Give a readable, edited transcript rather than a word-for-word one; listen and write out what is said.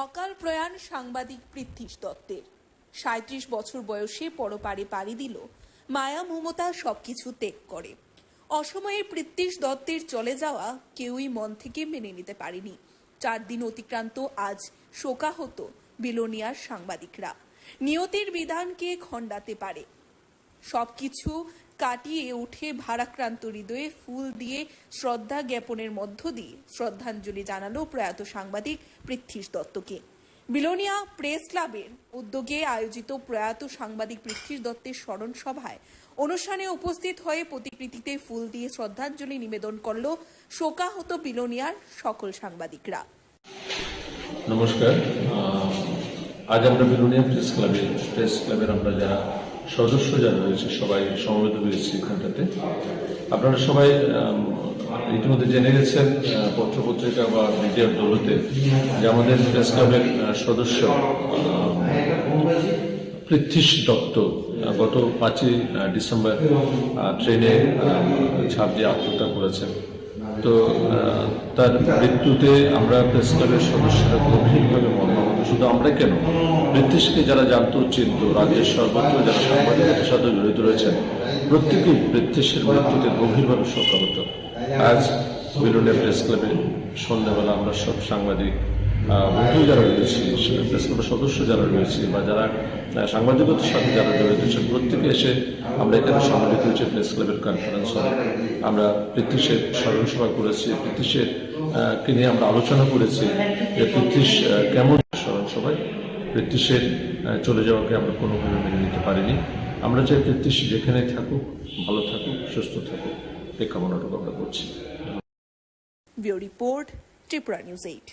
অকাল প্রয়াণ সাংবাদিক পৃথ্বীশ দত্তের ৩৭ বছর বয়সে পরপারে পাড়ি দিল মায়া মমতা সবকিছু ত্যাগ করে। অসময়ে পৃথ্বীশ দত্তের চলে যাওয়া কেউই মন থেকে মেনে নিতে পারেনি। ৪ দিন অতিক্রান্ত আজ শোকাহত বিলোনিয়ার সাংবাদিকরা। নিয়তির বিধানকে খণ্ডাতে পারে সবকিছু কাটিয়ে উঠে ভারাক্রান্ত হৃদয়ে ফুল দিয়ে শ্রদ্ধা জ্ঞাপনের মধ্য দিয়ে শ্রদ্ধাঞ্জলি জানালো প্রয়াত সাংবাদিক পৃথ্বীশ দত্তকে। বিলোনিয়া প্রেস ক্লাবের উদ্যোগে আয়োজিত প্রয়াত সাংবাদিক পৃথ্বীশ দত্তের স্মরণ সভায় অনুষ্ঠানে উপস্থিত হয়ে প্রতিকৃতিতে ফুল দিয়ে শ্রদ্ধাঞ্জলি নিবেদন করল শোকাহত বিলোনিয়ার সকল সাংবাদিকরা। নমস্কার। আজ আমরা বিলোনিয়া প্রেস ক্লাবের আমরা যারা সদস্য যারা রয়েছে সবাই সমবেত হয়েছি এখানটাতে। আপনারা সবাই ইতিমধ্যে জেনে গেছেন পত্রপত্রিকা বা মিডিয়ার দৌলতে যে আমাদের প্রেস ক্লাবের সদস্য পৃথ্বীশ দত্ত গত 5ই ডিসেম্বর ট্রেনে ঝাঁপ দিয়ে আত্মহত্যা করেছেন। তো তার মৃত্যুতে আমরা প্রেস ক্লাবের সদস্যরা গভীরভাবে মর্মাহত। শুধু আমরা কেন, পৃথ্বীশকে যারা জানতো চিনত, রাজ্যের সর্বত্র যারা সাংবাদিকতার সাথে জড়িত রয়েছেন প্রত্যেকেই পৃথ্বীশের মৃত্যুতে গভীরভাবে শোকাহত। আজ বিলোনিয়া প্রেস ক্লাবে সন্ধ্যাবেলা আমরা সব সাংবাদিক বন্ধু যারা রয়েছে, প্রেস ক্লাবের সদস্য যারা রয়েছে বা যারা সাংবাদিকতার সাথে যারা জড়িত রয়েছেন প্রত্যেকে এসে আমরা এখানে সম্মিলিত হয়েছি প্রেস ক্লাবের কনফারেন্স হলে। আমরা পৃথ্বীশের স্মরণ সভা করেছি, পৃথ্বীশের কে নিয়ে আমরা আলোচনা করেছি যে পৃথ্বীশ কেমন স্মরণ সভায়। পৃথ্বীশের চলে যাওয়াকে আমরা কোনোভাবে মেনে নিতে পারিনি। আমরা চাই পৃথ্বীশ যেখানে থাকুক, ভালো থাকুক, সুস্থ থাকুক, এই কামনাটুকু আমরা করছি। Bureau report, Tripura news 8।